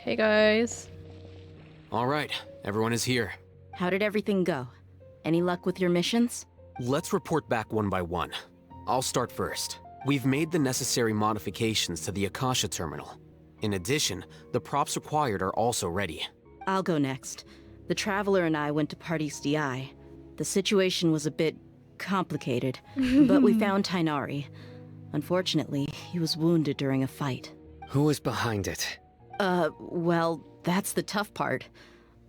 Hey guys. Alright, everyone is here. How did everything go? Any luck with your missions? Let's report back one by one. I'll start first. We've made the necessary modifications to the Akasha terminal. In addition, the props required are also ready. I'll go next. The Traveler and I went to Party's DI. The situation was a bit complicated, but we found Tainari. Unfortunately, he was wounded during a fight. Who was behind it? Well, that's the tough part.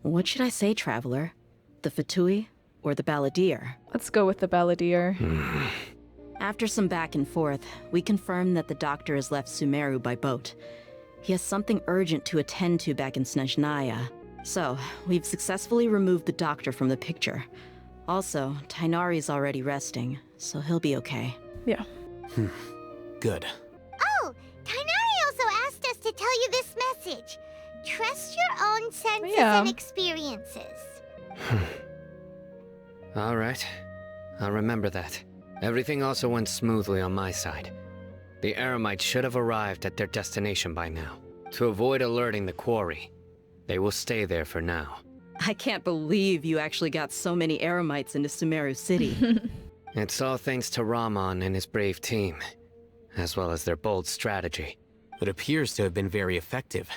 What should I say, Traveler? The Fatui or the Balladeer? Let's go with the Balladeer. After some back and forth, we confirmed that the doctor has left Sumeru by boat. He has something urgent to attend to back in Snezhnaya. So, we've successfully removed the doctor from the picture. Also, Tainari's already resting, so he'll be okay. Yeah. Good. Oh, Tainari also asked us to tell you this message. Trust your own senses Yeah. and experiences. Alright, I'll remember that. Everything also went smoothly on my side. The Eremites should have arrived at their destination by now. To avoid alerting the quarry, they will stay there for now. I can't believe you actually got so many Eremites into Sumeru City. It's all thanks to Rahman and his brave team, as well as their bold strategy. It appears to have been very effective.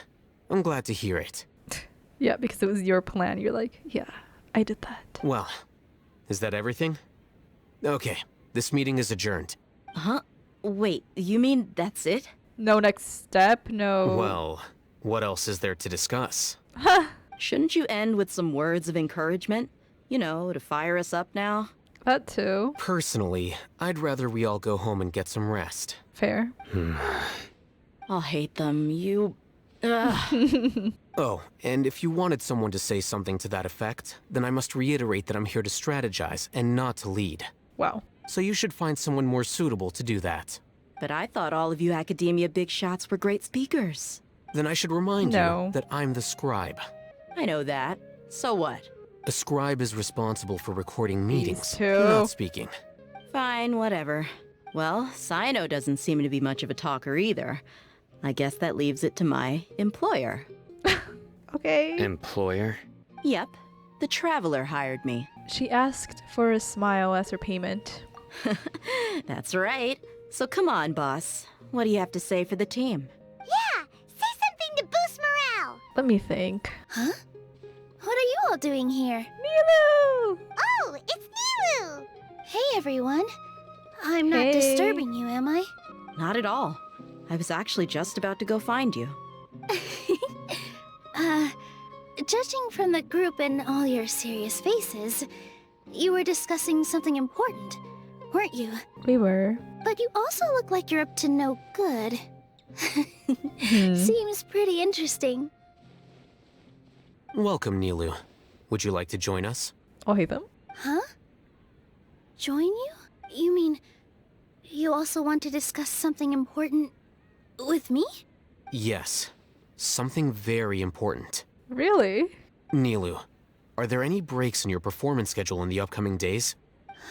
I'm glad to hear it. Yeah, because it was your plan. You're like, yeah, I did that. Well, is that everything? Okay, this meeting is adjourned. Huh? Wait, you mean that's it? No next step, no... Well, what else is there to discuss? Shouldn't you end with some words of encouragement? You know, to fire us up now? That too. Personally, I'd rather we all go home and get some rest. Fair. I'll hate them, you... Ugh. Oh, and if you wanted someone to say something to that effect, then I must reiterate that I'm here to strategize and not to lead. Wow. So you should find someone more suitable to do that. But I thought all of you Academia big shots were great speakers. Then I should remind No. you that I'm the scribe. I know that. So what? A scribe is responsible for recording These meetings, two. not speaking. Fine, whatever. Well, Sino doesn't seem to be much of a talker either. I guess that leaves it to my employer. Okay. Employer? Yep, the Traveler hired me. She asked for a smile as her payment. That's right. So come on, boss. What do you have to say for the team? Yeah, say something to boost morale. Let me think. Huh? What are you all doing here? Milu! Oh, it's Nilu! Hey, everyone. I'm not Hey. disturbing you, am I? Not at all. I was actually just about to go find you. Judging from the group and all your serious faces, you were discussing something important, weren't you? We were. But you also look like you're up to no good. Seems pretty interesting. Welcome, Nilu. Would you like to join us? I'll hate them. Huh? Join you? You mean you also want to discuss something important with me? Yes. Something very important. Really? Nilu, are there any breaks in your performance schedule in the upcoming days?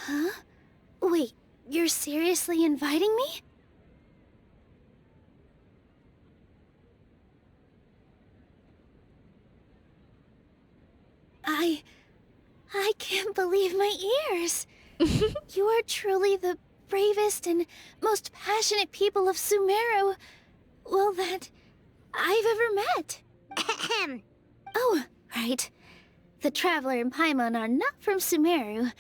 Huh? Wait, you're seriously inviting me? I can't believe my ears. You are truly the bravest and most passionate people of Sumeru, well, that I've ever met. Oh, right. The Traveler and Paimon are not from Sumeru,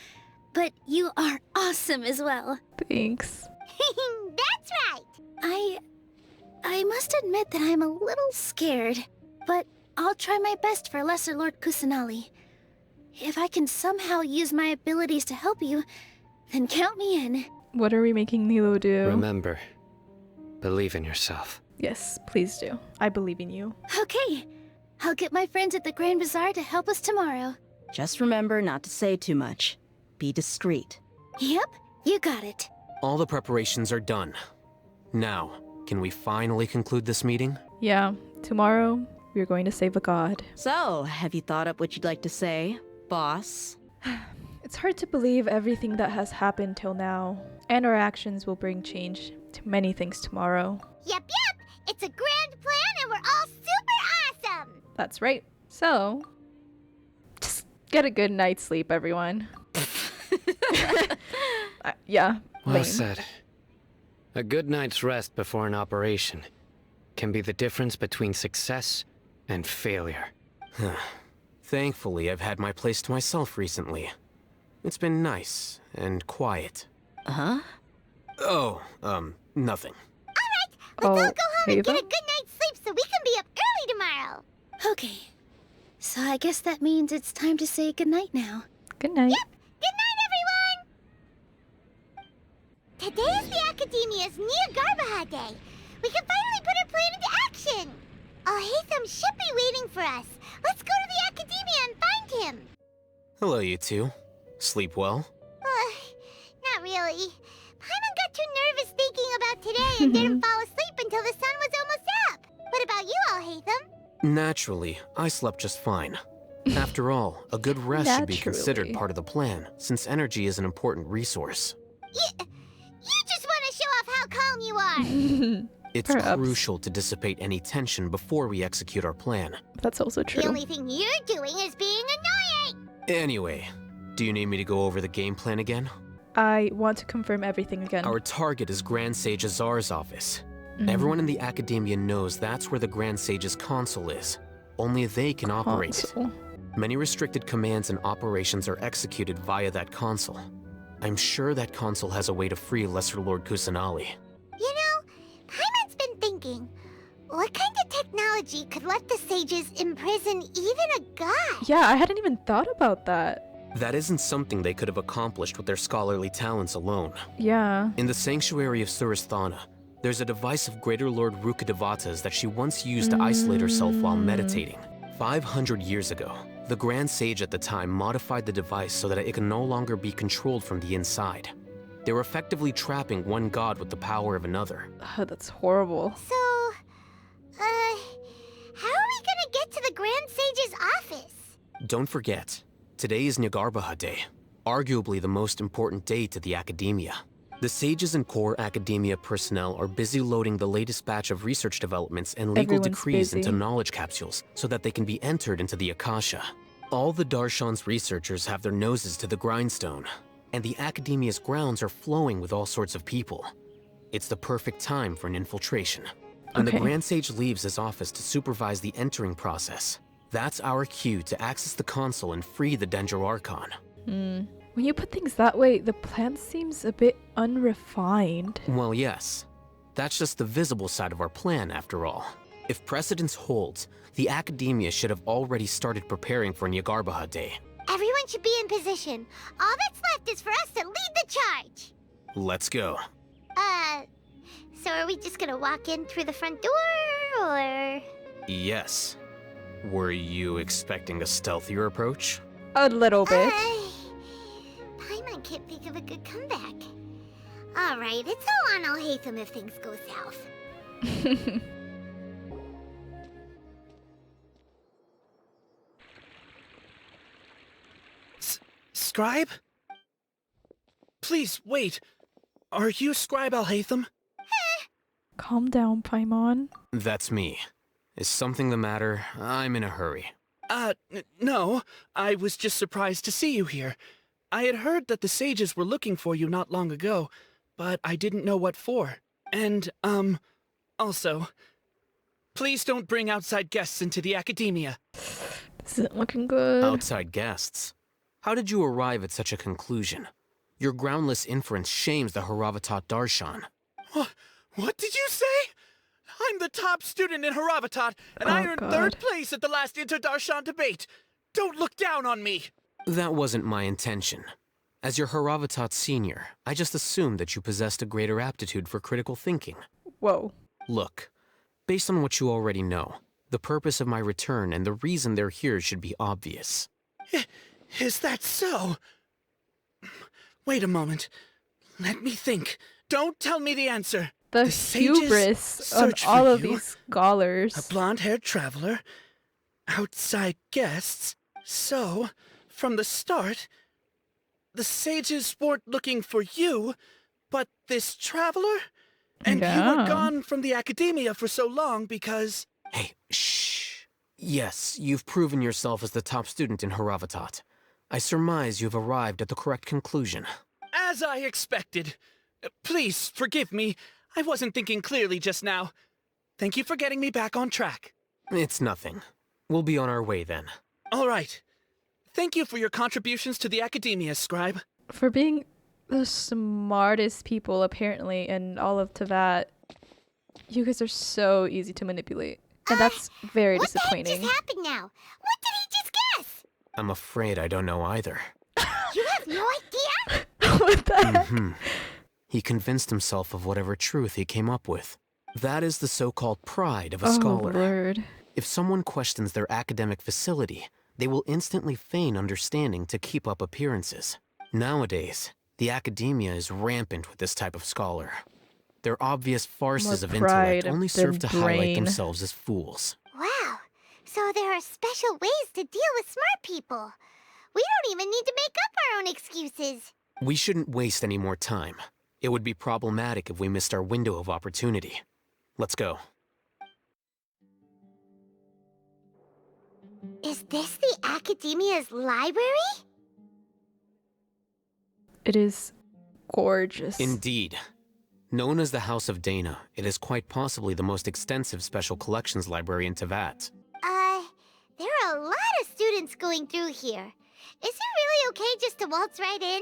but you are awesome as well. Thanks. That's right. I must admit that I'm a little scared, but I'll try my best for Lesser Lord Kusanali. If I can somehow use my abilities to help you, then count me in. What are we making Nilo do? Remember, believe in yourself. Yes, please do. I believe in you. Okay, I'll get my friends at the Grand Bazaar to help us tomorrow. Just remember not to say too much. Be discreet. Yep, you got it. All the preparations are done. Now, can we finally conclude this meeting? Yeah, tomorrow we're going to save a god. So, have you thought up what you'd like to say, boss? It's hard to believe everything that has happened till now, and our actions will bring change to many things tomorrow. Yep, it's a grand plan and we're all super awesome. That's right. So, just get a good night's sleep, everyone. Yeah. Well lame. said. A good night's rest before an operation can be the difference between success and failure. Thankfully, I've had my place to myself recently. It's been nice and quiet. Huh? Oh, nothing. Let's all go home and Ava? get a good night's sleep so we can be up early tomorrow. Okay. So I guess that means it's time to say goodnight now. Good night. Yep. Good night, everyone! Today is the Academia's Jnagarbha Day. We can finally put our plan into action. Alhaitham should be waiting for us. Let's go to the Academia and find him. Hello, you two. Sleep well? Not really. Paimon got too nervous thinking about today and didn't fall asleep until the sun was almost up. What about you, Alhaitham? Naturally, I slept just fine. After all, a good rest should be considered Naturally. part of the plan, since energy is an important resource. You just want to show off how calm you are. It's Perhaps. crucial to dissipate any tension before we execute our plan. That's also true. The only thing you're doing is being annoying. Anyway, do you need me to go over the game plan again? I want to confirm everything again. Our target is Grand Sage Azar's office. Everyone in the Academia knows that's where the Grand Sage's console is. Only they can operate it. Console. Many restricted commands and operations are executed via that console. I'm sure that console has a way to free Lesser Lord Kusanali. You know, Paimon's been thinking, what kind of technology could let the sages imprison even a god? Yeah, I hadn't even thought about that. That isn't something they could have accomplished with their scholarly talents alone. Yeah. In the sanctuary of Suristhana, there's a device of Greater Lord Rukadevata's that she once used to isolate herself while meditating. 500 years ago, the Grand Sage at the time modified the device so that it can no longer be controlled from the inside. They were effectively trapping one god with the power of another. That's horrible. So, how are we gonna get to the Grand Sage's office? Don't forget, today is Jnagarbha Day, arguably the most important day to the Academia. The sages and core Academia personnel are busy loading the latest batch of research developments and legal Everyone's decrees into busy. knowledge capsules so that they can be entered into the Akasha. All the Darshan's researchers have their noses to the grindstone, and the Academia's grounds are flowing with all sorts of people. It's the perfect time for an infiltration. When the Okay. Grand Sage leaves his office to supervise the entering process, that's our cue to access the console and free the Dendro Archon. When you put things that way, the plan seems a bit unrefined. Well, yes. That's just the visible side of our plan, after all. If precedence holds, the Academia should have already started preparing for Jnagarbha Day. Everyone should be in position. All that's left is for us to lead the charge. Let's go. So are we just gonna walk in through the front door, or...? Yes. Were you expecting a stealthier approach? A little bit. Paimon can't think of a good comeback. Alright, it's all on Alhaitham if things go south. Scribe? Please, wait. Are you Scribe Alhaitham? Calm down, Paimon. That's me. Is something the matter? I'm in a hurry. No. I was just surprised to see you here. I had heard that the sages were looking for you not long ago, but I didn't know what for. And, also, please don't bring outside guests into the Academia. This isn't looking good. Outside guests. How did you arrive at such a conclusion? Your groundless inference shames the Haravatat Darshan. What did you say? I'm the top student in Haravatat, and I Oh, earned God. 3rd place at the last Inter-Darshan debate. Don't look down on me. That wasn't my intention. As your Haravatat senior, I just assumed that you possessed a greater aptitude for critical thinking. Whoa. Look, based on what you already know, the purpose of my return and the reason they're here should be obvious. Is that so? Wait a moment. Let me think. Don't tell me the answer. The sages hubris on search for all of you? these scholars. A blonde-haired traveler? Outside guests? So, from the start, the sages weren't looking for you, but this traveler? And you were Yeah. gone from the Academia for so long because... Hey, shh. Yes, you've proven yourself as the top student in Haravatat. I surmise you've arrived at the correct conclusion. As I expected. Please forgive me. I wasn't thinking clearly just now. Thank you for getting me back on track. It's nothing. We'll be on our way then. All right. Thank you for your contributions to the academia, Scribe. For being the smartest people, apparently, in all of Teyvat, you guys are so easy to manipulate. And that's very disappointing. What the heck just happened now? What did he just guess? I'm afraid I don't know either. You have no idea? What the heck? He convinced himself of whatever truth he came up with. That is the so-called pride of a Oh, scholar. Lord. If someone questions their academic facility, they will instantly feign understanding to keep up appearances. Nowadays, the academia is rampant with this type of scholar. Their obvious farces More of pride intellect only than serve to highlight brain. themselves as fools. Wow. So there are special ways to deal with smart people. We don't even need to make up our own excuses. We shouldn't waste any more time. It would be problematic if we missed our window of opportunity. Let's go. Is this the Academia's library? It is gorgeous. Indeed. Known as the House of Dana, it is quite possibly the most extensive special collections library in Teyvat. There are a lot of students going through here. Is it really okay just to waltz right in?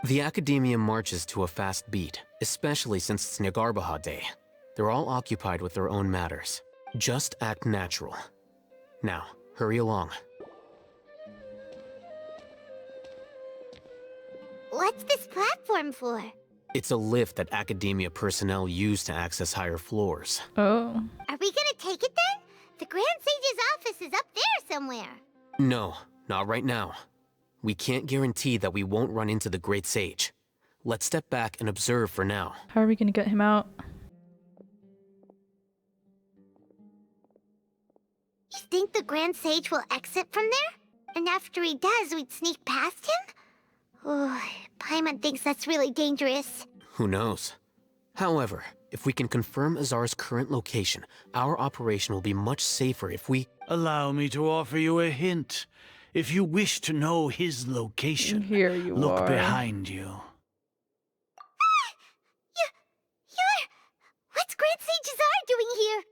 The academia marches to a fast beat, especially since it's Jnagarbha Day. They're all occupied with their own matters. Just act natural. Now, hurry along. What's this platform for? It's a lift that academia personnel use to access higher floors. Oh. Are we gonna take it then? The Grand Sage's office is up there somewhere. No, not right now. We can't guarantee that we won't run into the Great Sage. Let's step back and observe for now. How are we gonna get him out? You think the Grand Sage will exit from there? And after he does, we'd sneak past him? Oh, Paimon thinks that's really dangerous. Who knows? However, if we can confirm Azar's current location, our operation will be much safer if we... Allow me to offer you a hint. If you wish to know his location, Here you look are. behind you. You're... What's Grand Sage Azar doing here?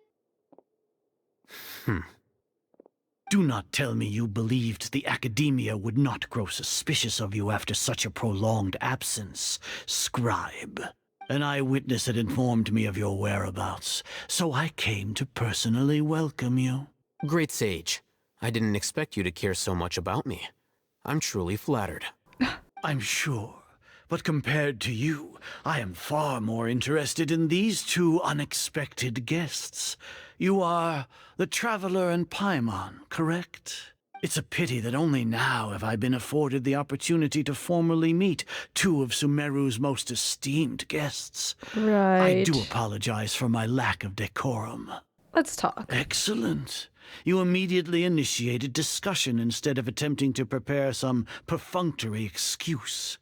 Do not tell me you believed the Academia would not grow suspicious of you after such a prolonged absence, Scribe. An eyewitness had informed me of your whereabouts, so I came to personally welcome you. Great Sage, I didn't expect you to care so much about me. I'm truly flattered. I'm sure, but compared to you, I am far more interested in these two unexpected guests. You are the Traveler and Paimon, correct? It's a pity that only now have I been afforded the opportunity to formally meet two of Sumeru's most esteemed guests. Right. I do apologize for my lack of decorum. Let's talk. Excellent. You immediately initiated discussion instead of attempting to prepare some perfunctory excuse.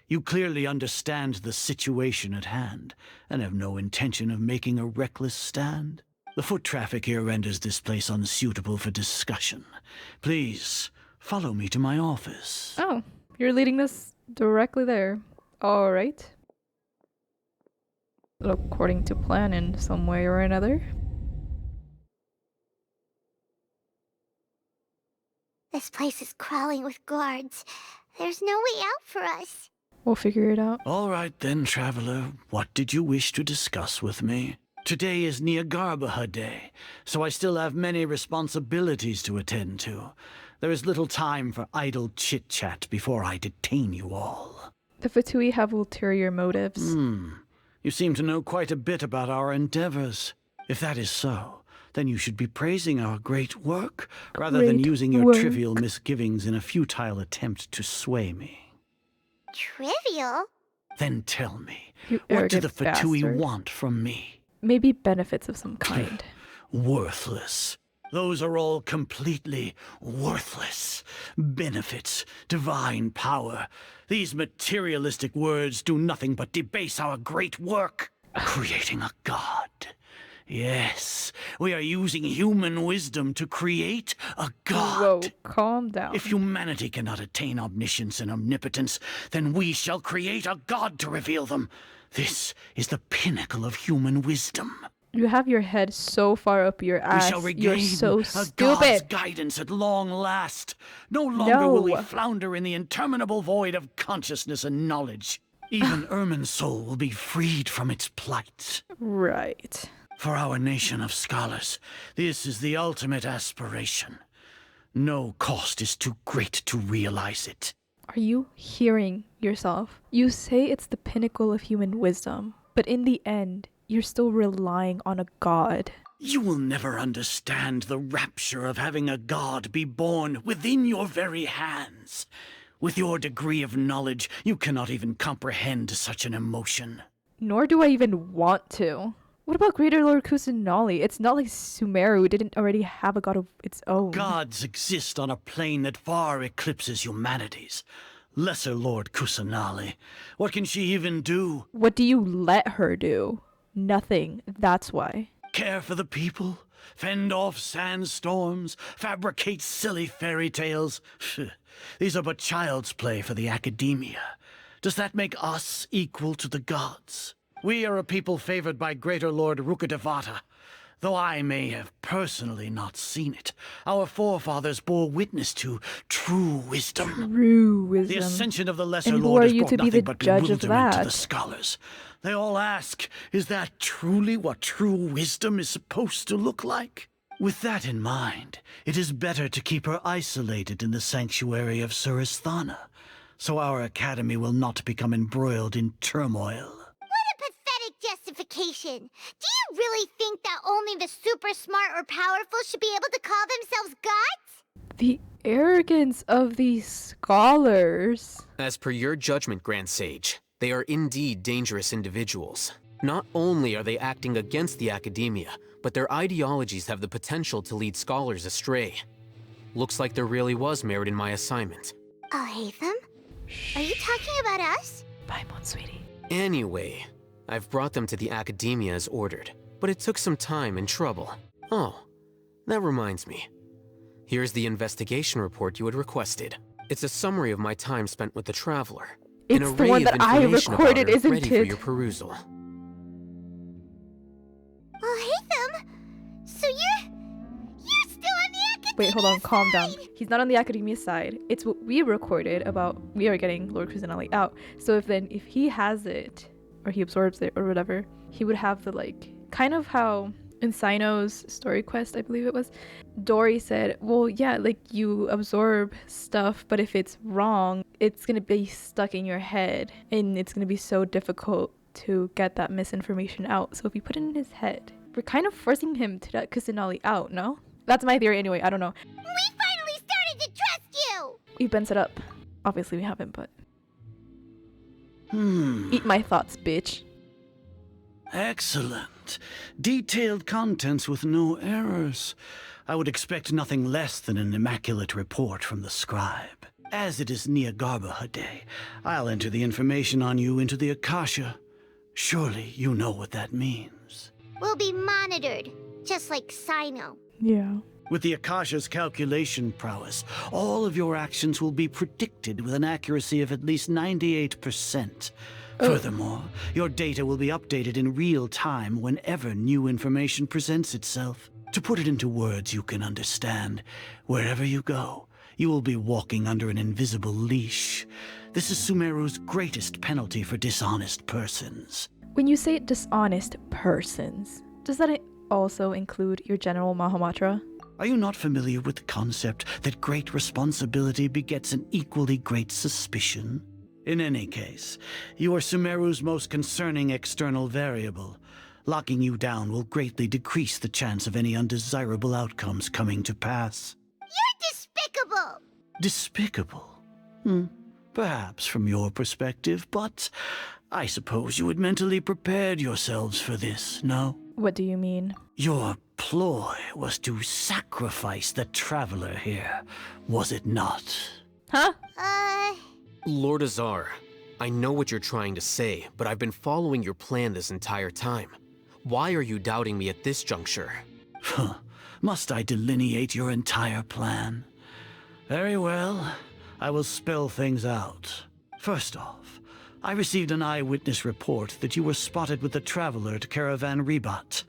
You clearly understand the situation at hand, and have no intention of making a reckless stand. The foot traffic here renders this place unsuitable for discussion. Please, follow me to my office. Oh, you're leading us directly there. All right. According to plan in some way or another. This place is crawling with guards. There's no way out for us. We'll figure it out. All right then, Traveler. What did you wish to discuss with me? Today is Jnagarbha Day, so I still have many responsibilities to attend to. There is little time for idle chit-chat before I detain you all. The Fatui have ulterior motives. You seem to know quite a bit about our endeavors. If that is so, then you should be praising our great work, rather than Great using your work. trivial misgivings in a futile attempt to sway me. Trivial? Then tell me, You what do arrogant the Fatui bastard. want from me? Maybe benefits of some kind. Worthless. Those are all completely worthless. Benefits, divine power. These materialistic words do nothing but debase our great work. Creating a god. Yes, we are using human wisdom to create a god. Whoa, calm down. If humanity cannot attain omniscience and omnipotence, then we shall create a god to reveal them. This is the pinnacle of human wisdom. You have your head so far up your ass. We shall You're regain so a god's stupid. guidance at long last. No longer will we No. flounder in the interminable void of consciousness and knowledge. Even Ermin's soul will be freed from its plight. Right. For our nation of scholars, this is the ultimate aspiration. No cost is too great to realize it. Are you hearing yourself? You say it's the pinnacle of human wisdom, but in the end, you're still relying on a god. You will never understand the rapture of having a god be born within your very hands. With your degree of knowledge, you cannot even comprehend such an emotion. Nor do I even want to. What about Greater Lord Kusanali? It's not like Sumeru didn't already have a god of its own. Gods exist on a plane that far eclipses humanity's. Lesser Lord Kusanali. What can she even do? What do you let her do? Nothing. That's why. Care for the people? Fend off sandstorms? Fabricate silly fairy tales? These are but child's play for the academia. Does that make us equal to the gods? We are a people favored by Greater Lord Rukkhadevata. Though I may have personally not seen it, our forefathers bore witness to true wisdom. True wisdom. The ascension of the Lesser And who Lord are has you brought to be nothing the but judge of bewilderment to that? the scholars. They all ask, is that truly what true wisdom is supposed to look like? With that in mind, it is better to keep her isolated in the sanctuary of Suristhana, so our academy will not become embroiled in turmoil. What a pathetic justification. Do you really think that only the super smart or powerful should be able to call themselves gods? The arrogance of these scholars. As per your judgment, Grand Sage, they are indeed dangerous individuals. Not only are they acting against the academia, but their ideologies have the potential to lead scholars astray. Looks like there really was merit in my assignment. Oh, Hatham? Are you talking about us? Bye, Mon sweetie. Anyway, I've brought them to the academia as ordered, but it took some time and trouble. Oh, that reminds me. Here's the investigation report you had requested. It's a summary of my time spent with the Traveler. An It's the array one of that I information about recorded, her isn't ready for it? your perusal. Oh, Hatham? So you're still on the academia Wait, hold on, calm down. side? He's not on the academia side. It's what we recorded about we are getting Lord Kusanali out. So if he has it, or he absorbs it, or whatever, he would have the kind of how in Sino's story quest, I believe it was, Dory said, well, yeah, you absorb stuff, but if it's wrong, it's gonna be stuck in your head, and it's gonna be so difficult to get that misinformation out. So if you put it in his head, we're kind of forcing him to let Kusanali out, no? That's my theory anyway, I don't know. We finally started to trust you! We've been set up. Obviously we haven't, but... Eat my thoughts, bitch. Excellent. Detailed contents with no errors. I would expect nothing less than an immaculate report from the scribe. As it is Jnagarbha day, I'll enter the information on you into the Akasha. Surely you know what that means. We'll be monitored, just like Sino. Yeah. With the Akasha's calculation prowess, all of your actions will be predicted with an accuracy of at least 98%. Furthermore, your data will be updated in real time whenever new information presents itself. To put it into words you can understand, wherever you go, you will be walking under an invisible leash. This is Sumeru's greatest penalty for dishonest persons. When you say dishonest persons, does that also include your General Mahamatra? Are you not familiar with the concept that great responsibility begets an equally great suspicion? In any case, you are Sumeru's most concerning external variable. Locking you down will greatly decrease the chance of any undesirable outcomes coming to pass. You're despicable! Despicable? Perhaps from your perspective, but I suppose you had mentally prepared yourselves for this, no? What do you mean? Your ploy was to sacrifice the Traveler here, was it not? Huh? Lord Azar, I know what you're trying to say, but I've been following your plan this entire time. Why are you doubting me at this juncture? Must I delineate your entire plan? Very well. I will spell things out. First off, I received an eyewitness report that you were spotted with the traveler at Caravan Ribat.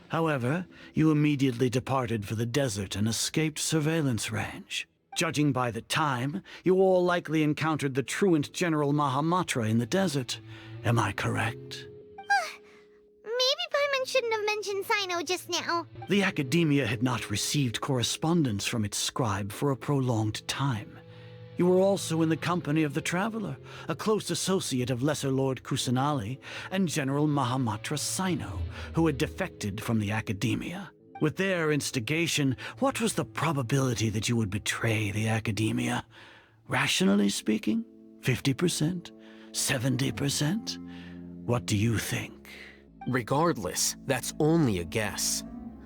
However, you immediately departed for the desert and escaped surveillance range. Judging by the time, you all likely encountered the truant General Mahamatra in the desert. Am I correct? Maybe Paimon shouldn't have mentioned Sino just now. The Academia had not received correspondence from its scribe for a prolonged time. You were also in the company of the Traveler, a close associate of Lesser Lord Kusanali and General Mahamatra Sino, who had defected from the Academia. With their instigation, what was the probability that you would betray the Academia? Rationally speaking, 50%? 70%? What do you think? Regardless, that's only a guess.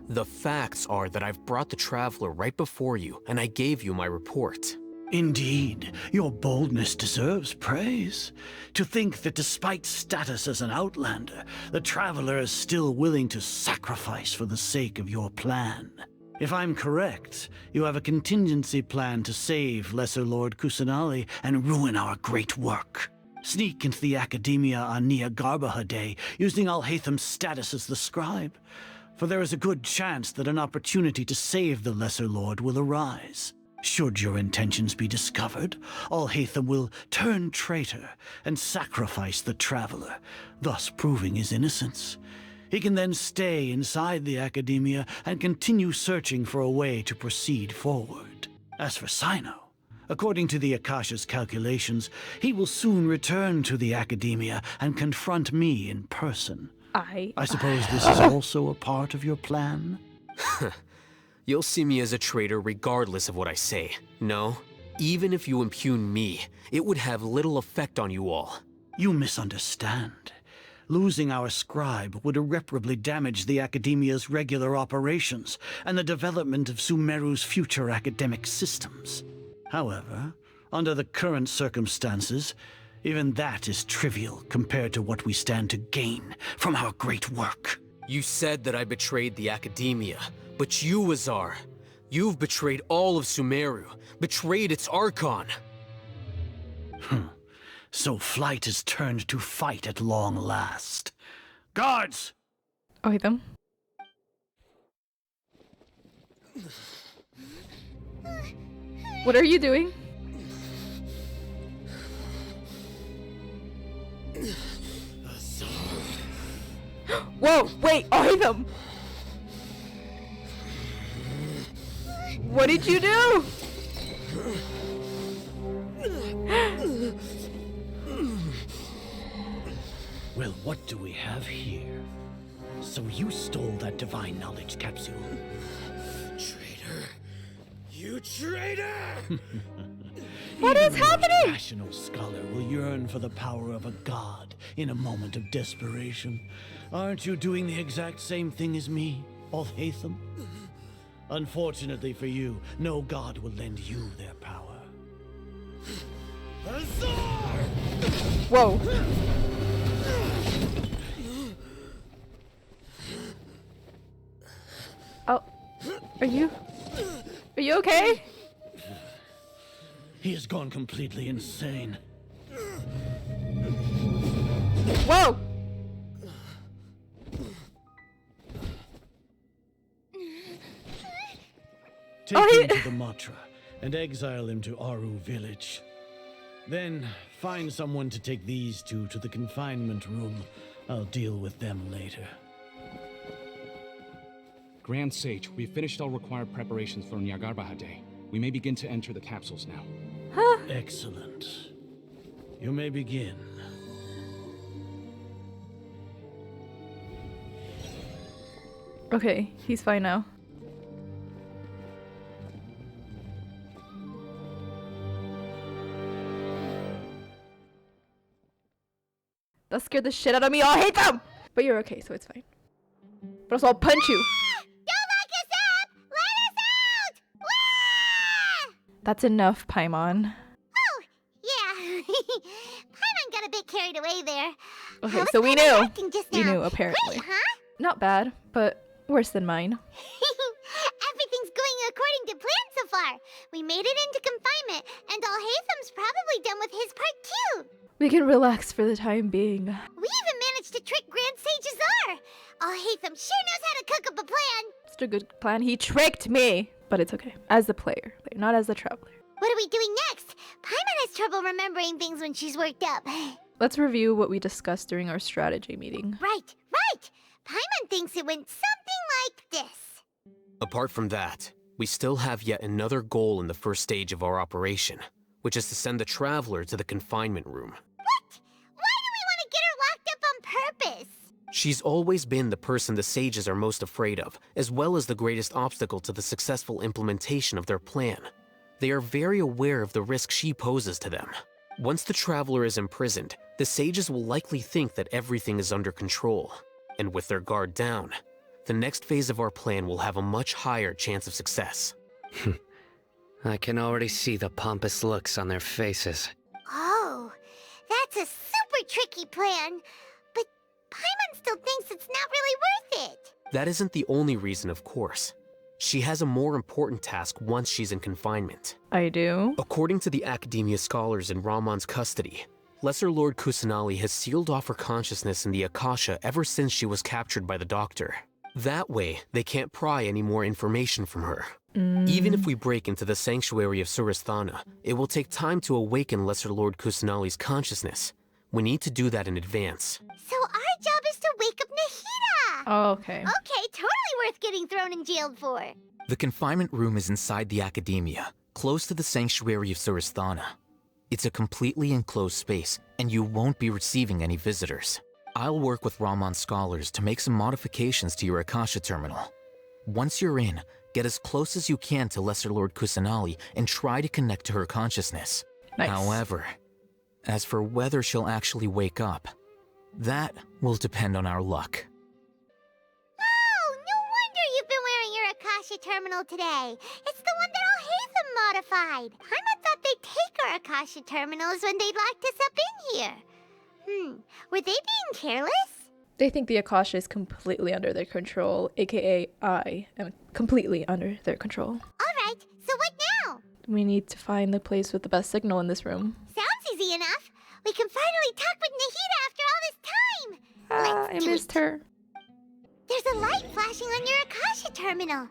The facts are that I've brought the Traveler right before you, and I gave you my report. Indeed, your boldness deserves praise. To think that despite status as an outlander, the Traveler is still willing to sacrifice for the sake of your plan. If I'm correct, you have a contingency plan to save Lesser Lord Kusanali and ruin our great work. Sneak into the Academia on Jnagarbha Day, using Alhaitham's status as the scribe. For there is a good chance that an opportunity to save the Lesser Lord will arise. Should your intentions be discovered, Alhaitham will turn traitor and sacrifice the Traveler, thus proving his innocence. He can then stay inside the Academia and continue searching for a way to proceed forward. As for Sino, according to the Akasha's calculations, he will soon return to the Academia and confront me in person. I suppose this is also a part of your plan? You'll see me as a traitor regardless of what I say. No, even if you impugn me, it would have little effect on you all. You misunderstand. Losing our scribe would irreparably damage the Academia's regular operations and the development of Sumeru's future academic systems. However, under the current circumstances, even that is trivial compared to what we stand to gain from our great work. You said that I betrayed the Academia, but you, Azar, you've betrayed all of Sumeru, betrayed its Archon. So flight has turned to fight at long last. Guards! Them. What are you doing? Whoa, wait, them. What did you do? Well, what do we have here? So you stole that divine knowledge capsule? Traitor! You traitor! What is happening? A rational scholar will yearn for the power of a god in a moment of desperation. Aren't you doing the exact same thing as me, Alhaitham? Unfortunately for you, no god will lend you their power. Azar! Whoa. Oh, are you okay? He has gone completely insane. Whoa! Take him to the Matra and exile him to Aru village. Then find someone to take these two to the confinement room. I'll deal with them later. Grand Sage, we've finished all required preparations for Jnagarbha Day. We may begin to enter the capsules now. Excellent. You may begin. Okay, he's fine now. That scared the shit out of me. I hate them! But you're okay, so it's fine. But also, I'll punch you. Don't lock us up! Let us out! Wah! That's enough, Paimon. Oh, yeah. Paimon got a bit carried away there. Okay, How so was we Paimon knew. acting just We now? knew, apparently. Great, huh? not bad, but worse than mine. Everything's going according to plan so far. We made it into confinement, and Alhatham's probably done with his part too. We can relax for the time being. We even managed to trick Grand Sage Azar. Alhatham sure knows how to cook up a plan. It's a good plan. He tricked me! But it's okay. As the player, not as the traveler. What are we doing next? Paimon has trouble remembering things when she's worked up. Let's review what we discussed during our strategy meeting. Right. Paimon thinks it went something like this. Apart from that, we still have yet another goal in the first stage of our operation, which is to send the traveler to the confinement room. What? Why do we want to get her locked up on purpose? She's always been the person the sages are most afraid of, as well as the greatest obstacle to the successful implementation of their plan. They are very aware of the risk she poses to them. Once the traveler is imprisoned, the sages will likely think that everything is under control. And with their guard down, the next phase of our plan will have a much higher chance of success. I can already see the pompous looks on their faces. Oh, that's a super tricky plan. But Paimon still thinks it's not really worth it. That isn't the only reason, of course. She has a more important task once she's in confinement. I do? According to the Academia scholars in Ramon's custody, Lesser Lord Kusanali has sealed off her consciousness in the Akasha ever since she was captured by the Doctor. That way, they can't pry any more information from her. Even if we break into the sanctuary of Suristhana, it will take time to awaken Lesser Lord Kusanali's consciousness. We need to do that in advance. So our job is to wake up Nahida! Oh, okay. Okay, totally worth getting thrown in jail for. The confinement room is inside the Academia, close to the sanctuary of Suristhana. It's a completely enclosed space, and you won't be receiving any visitors. I'll work with Ramon's scholars to make some modifications to your Akasha terminal. Once you're in, get as close as you can to Lesser Lord Kusanali and try to connect to her consciousness. Nice. However, as for whether she'll actually wake up, that will depend on our luck. Oh, no wonder you've been wearing your Akasha terminal today. It's the one that Alhatham modified. Paimon thought they'd take our Akasha terminals when they locked us up in here. Were they being careless? They think the Akasha is completely under their control, aka I am completely under their control. Alright, so what now? We need to find the place with the best signal in this room. Sounds easy enough. We can finally talk with Nahida after all this time. I missed her. There's a light flashing on your Akasha terminal.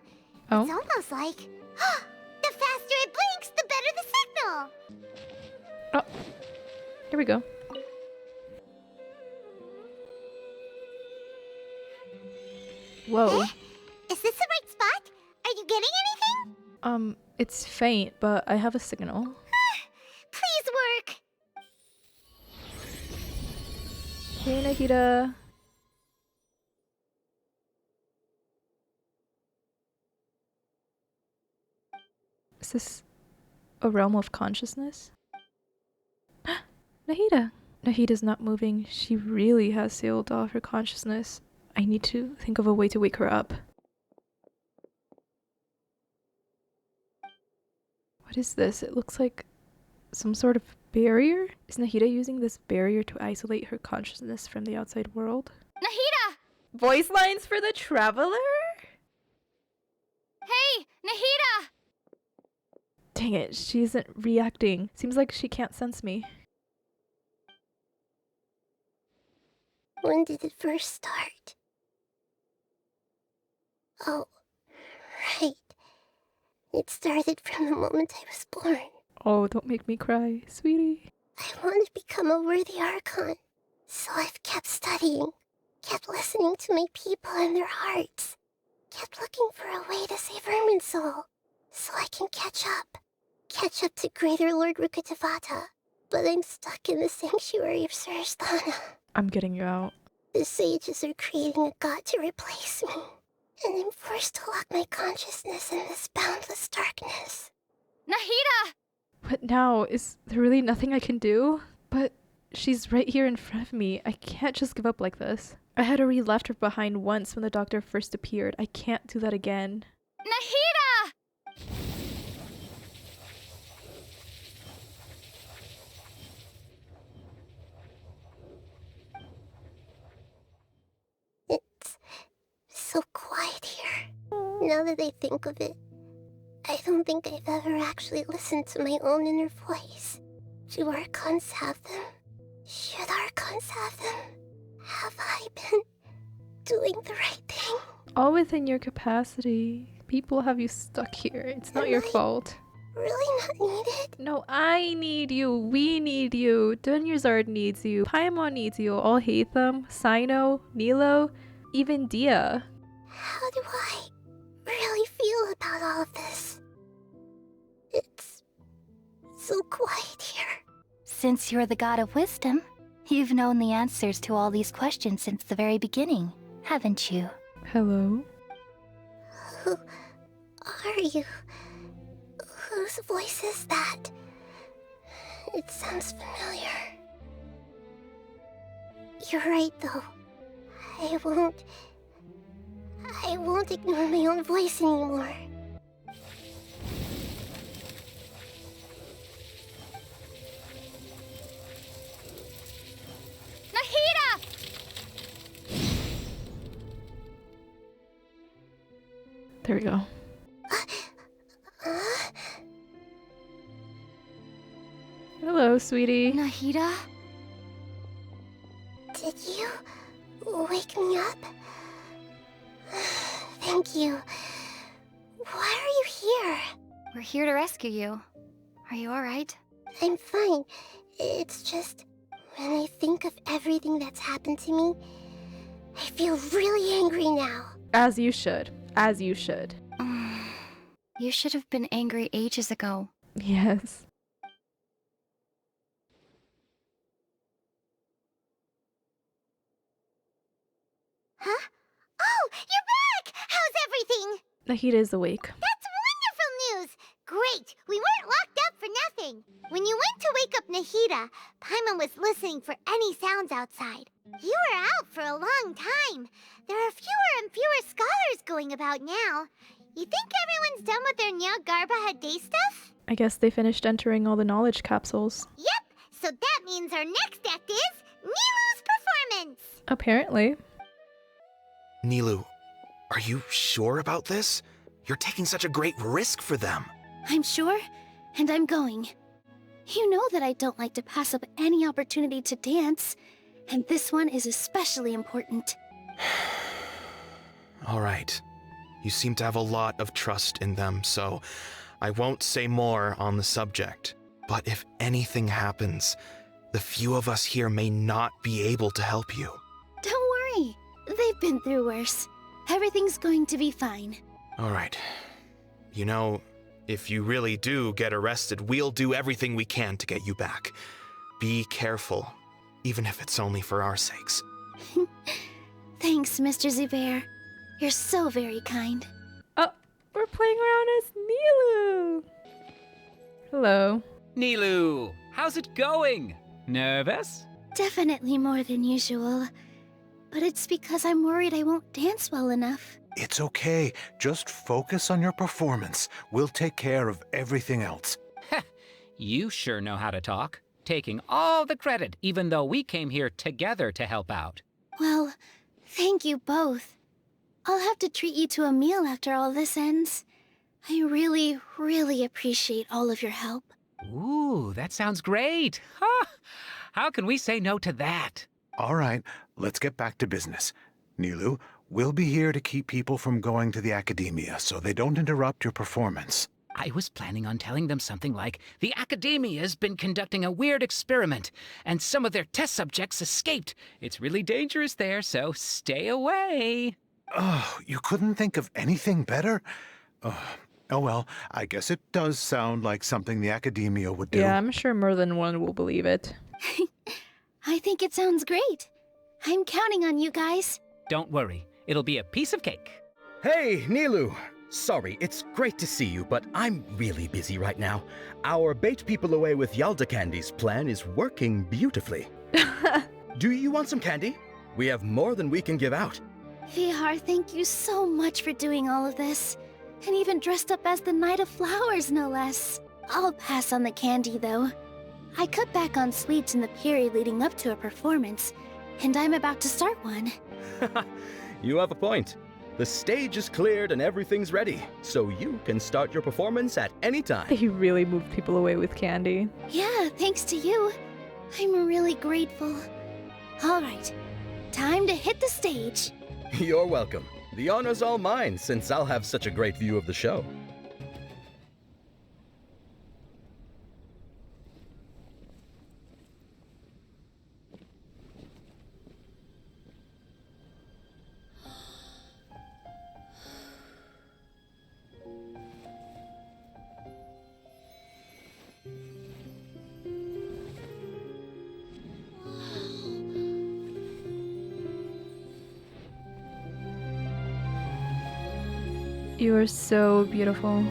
Oh? It's almost like... the faster it blinks, the better the signal. Oh. Here we go. Whoa. Eh? Is this the right spot? Are you getting anything? It's faint, but I have a signal. Please work. Hey, Nahida. Is this a realm of consciousness? Nahida. Nahida's not moving. She really has sealed off her consciousness. I need to think of a way to wake her up. What is this? It looks like some sort of barrier? Is Nahida using this barrier to isolate her consciousness from the outside world? Nahida! Voice lines for the traveler? Hey, Nahida! Dang it, she isn't reacting. Seems like she can't sense me. When did it first start? Oh, right. It started from the moment I was born. Oh, don't make me cry, sweetie. I want to become a worthy Archon, so I've kept studying, kept listening to my people and their hearts, kept looking for a way to save Irminsul, so I can catch up to Greater Lord Rukkhadevata. But I'm stuck in the sanctuary of Suristhana. I'm getting you out. The sages are creating a god to replace me, and I'm forced to lock my consciousness in this boundless darkness. Nahida! But now, is there really nothing I can do? But she's right here in front of me. I can't just give up like this. I had already left her behind once when the doctor first appeared. I can't do that again. Nahida! Now that I think of it, I don't think I've ever actually listened to my own inner voice. Do Archons have them? Should Archons have them? Have I been doing the right thing? All within your capacity. People have you stuck here. It's not your fault. Really not needed? No, I need you. We need you. Dunyarzad needs you. Paimon needs you. All hate them. Sino, Nilo, even Dia. How do I really feel about all of this? It's so quiet here. Since you're the god of wisdom, you've known the answers to all these questions since the very beginning, haven't you? Hello? Who are you? Whose voice is that? It sounds familiar. You're right, though. I won't ignore my own voice anymore. Nahida! There we go. Hello, sweetie. Nahida? Did you wake me up? Thank you. Why are you here? We're here to rescue you. Are you alright? I'm fine. It's just, when I think of everything that's happened to me, I feel really angry now. As you should. As you should. You should have been angry ages ago. Yes. Huh? Oh, you're back! How's everything? Nahida is awake. That's wonderful news! Great! We weren't locked up for nothing. When you went to wake up Nahida, Paimon was listening for any sounds outside. You were out for a long time. There are fewer and fewer scholars going about now. You think everyone's done with their Jnagarbha day stuff? I guess they finished entering all the knowledge capsules. Yep! So that means our next act is Nilu's performance! Apparently. Nilu, are you sure about this? You're taking such a great risk for them. I'm sure, and I'm going. You know that I don't like to pass up any opportunity to dance, and this one is especially important. All right. You seem to have a lot of trust in them, so I won't say more on the subject. But if anything happens, the few of us here may not be able to help you. Don't worry. They've been through worse. Everything's going to be fine. All right. You know, if you really do get arrested, we'll do everything we can to get you back. Be careful, even if it's only for our sakes. Thanks, Mr. Zubair. You're so very kind. Oh, we're playing around as Nilu. Hello. Nilu, how's it going? Nervous? Definitely more than usual. But it's because I'm worried I won't dance well enough. It's okay. Just focus on your performance. We'll take care of everything else. You sure know how to talk. Taking all the credit, even though we came here together to help out. Well, thank you both. I'll have to treat you to a meal after all this ends. I really, really appreciate all of your help. Ooh, that sounds great. Huh? How can we say no to that? All right, let's get back to business. Nilu, we'll be here to keep people from going to the academia so they don't interrupt your performance. I was planning on telling them something like, the Academia's been conducting a weird experiment, and some of their test subjects escaped. It's really dangerous there, so stay away. Oh, you couldn't think of anything better? Oh well, I guess it does sound like something the Academia would do. Yeah, I'm sure more than one will believe it. I think it sounds great. I'm counting on you guys. Don't worry, it'll be a piece of cake. Hey, Nilu! Sorry, it's great to see you, but I'm really busy right now. Our bait people away with Yalda candies plan is working beautifully. Do you want some candy? We have more than we can give out. Vihar, thank you so much for doing all of this. And even dressed up as the Knight of Flowers, no less. I'll pass on the candy, though. I cut back on sweets in the period leading up to a performance, and I'm about to start one. You have a point. The stage is cleared and everything's ready, so you can start your performance at any time. He really moved people away with candy. Yeah, thanks to you. I'm really grateful. All right, time to hit the stage. You're welcome. The honor's all mine, since I'll have such a great view of the show. You are so beautiful.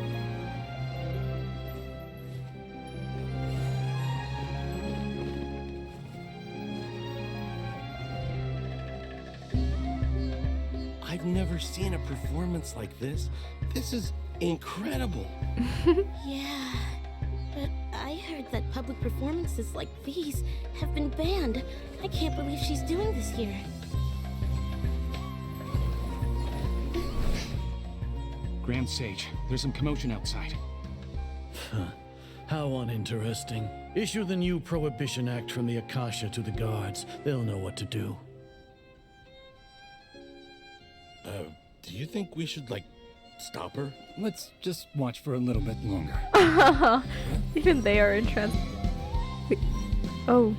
I've never seen a performance like this. This is incredible. Yeah, but I heard that public performances like these have been banned. I can't believe she's doing this here. Grand Sage, there's some commotion outside. How uninteresting. Issue the new Prohibition Act from the Akasha to the guards. They'll know what to do. Do you think we should, stop her? Let's just watch for a little bit longer. Even they are entranced. Wait. Oh.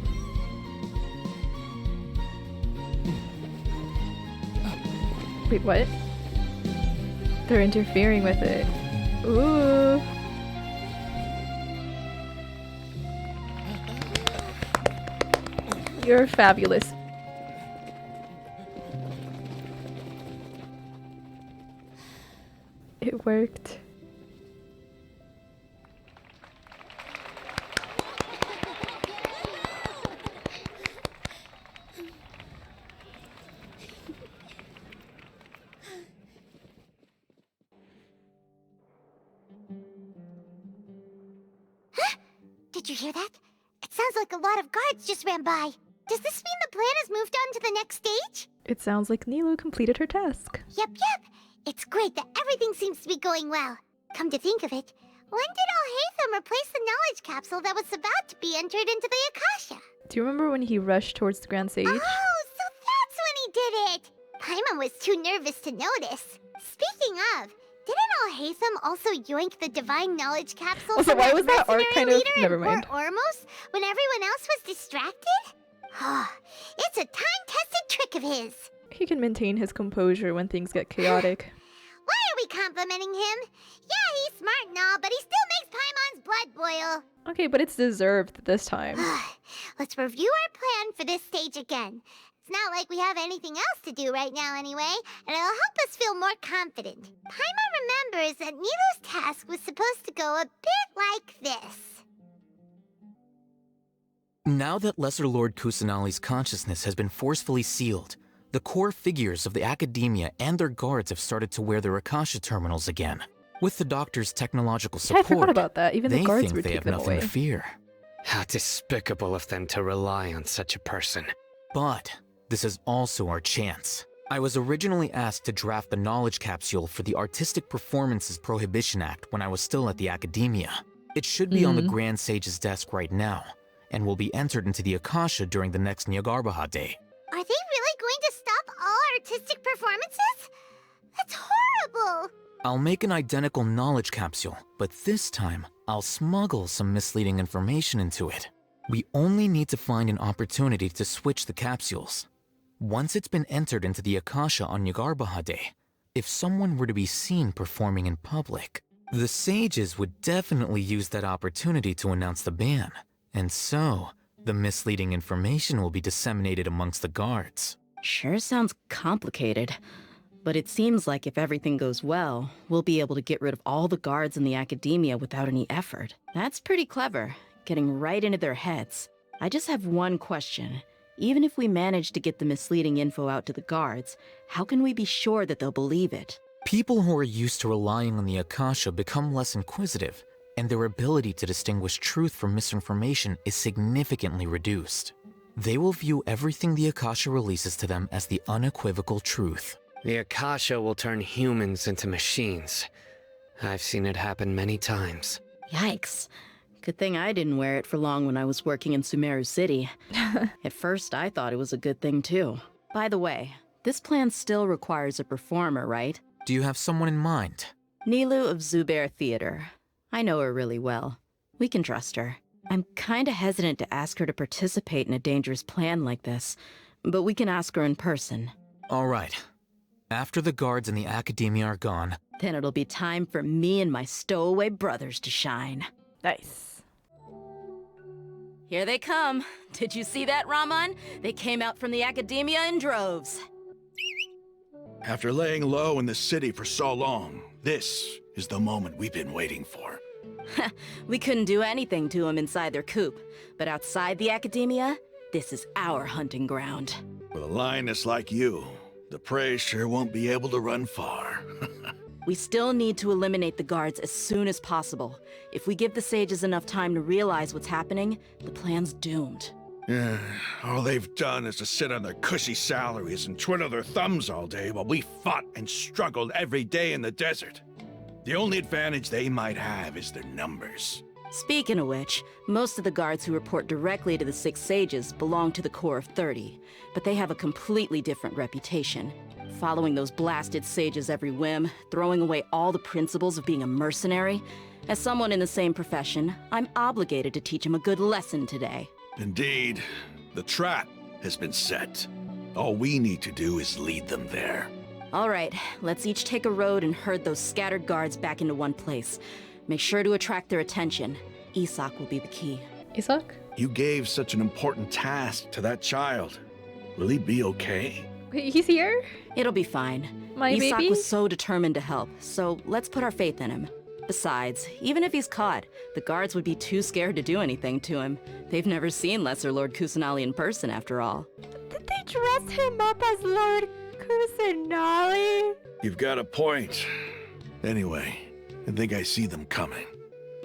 Wait, what? They're interfering with it. Ooh. You're fabulous. It worked. Did you hear that? It sounds like a lot of guards just ran by. Does this mean the plan has moved on to the next stage? It sounds like Nilou completed her task. Yep. It's great that everything seems to be going well. Come to think of it, when did Alhaitham replace the knowledge capsule that was about to be entered into the Akasha? Do you remember when he rushed towards the Grand Sage? Oh, so that's when he did it! Paimon was too nervous to notice. Speaking of, didn't Alhaitham also yoink the divine knowledge capsule Also, from why that was that art mercenary kind of- leader in never mind. Port Ormos when everyone else was distracted? It's a time-tested trick of his. He can maintain his composure when things get chaotic. Why are we complimenting him? Yeah, he's smart and all, but he still makes Paimon's blood boil. Okay, but it's deserved this time. Let's review our plan for this stage again. It's not like we have anything else to do right now anyway, and it'll help us feel more confident. Paimon remembers that Nilou's task was supposed to go a bit like this. Now that Lesser Lord Kusanali's consciousness has been forcefully sealed, the core figures of the academia and their guards have started to wear their Akasha terminals again. With the doctor's technological Yeah, I support, forgot about that. Even the they guards think would they take have them nothing away. to fear. How despicable of them to rely on such a person. But this is also our chance. I was originally asked to draft the knowledge capsule for the Artistic Performances Prohibition Act when I was still at the academia. It should be on the Grand Sage's desk right now, and will be entered into the Akasha during the next Jnagarbha day. Are they really going to stop all artistic performances? That's horrible! I'll make an identical knowledge capsule, but this time, I'll smuggle some misleading information into it. We only need to find an opportunity to switch the capsules. Once it's been entered into the Akasha on Jnagarbha day, if someone were to be seen performing in public, the sages would definitely use that opportunity to announce the ban, and so, the misleading information will be disseminated amongst the guards. Sure sounds complicated. But it seems like if everything goes well, we'll be able to get rid of all the guards in the academia without any effort. That's pretty clever, getting right into their heads. I just have one question. Even if we manage to get the misleading info out to the guards, how can we be sure that they'll believe it? People who are used to relying on the Akasha become less inquisitive, and their ability to distinguish truth from misinformation is significantly reduced. They will view everything the Akasha releases to them as the unequivocal truth. The Akasha will turn humans into machines. I've seen it happen many times. Yikes. Good thing I didn't wear it for long when I was working in Sumeru City. At first, I thought it was a good thing too. By the way, this plan still requires a performer, right? Do you have someone in mind? Nilu of Zubair Theater. I know her really well. We can trust her. I'm kinda hesitant to ask her to participate in a dangerous plan like this, but we can ask her in person. All right. After the guards and the academia are gone, Then it'll be time for me and my stowaway brothers to shine. Nice. Here they come. Did you see that, Raman? They came out from the academia in droves. After laying low in the city for so long, this is the moment we've been waiting for. We couldn't do anything to them inside their coop, but outside the academia, this is our hunting ground. With a lioness like you, the prey sure won't be able to run far. We still need to eliminate the guards as soon as possible. If we give the sages enough time to realize what's happening, the plan's doomed. Yeah, all they've done is to sit on their cushy salaries and twiddle their thumbs all day while we fought and struggled every day in the desert. The only advantage they might have is their numbers. Speaking of which, most of the guards who report directly to the Six Sages belong to the Corps of 30, but they have a completely different reputation. Following those blasted sages every whim, throwing away all the principles of being a mercenary. As someone in the same profession, I'm obligated to teach them a good lesson today. Indeed, the trap has been set. All we need to do is lead them there. All right, let's each take a road and herd those scattered guards back into one place. Make sure to attract their attention. Isak will be the key. Isak? You gave such an important task to that child. Will he be okay? Wait, he's here? It'll be fine. My Isak baby? was so determined to help, so let's put our faith in him. Besides, even if he's caught, the guards would be too scared to do anything to him. They've never seen Lesser Lord Kusanali in person, after all. Did they dress him up as Lord Kusanali? You've got a point. Anyway, I think I see them coming.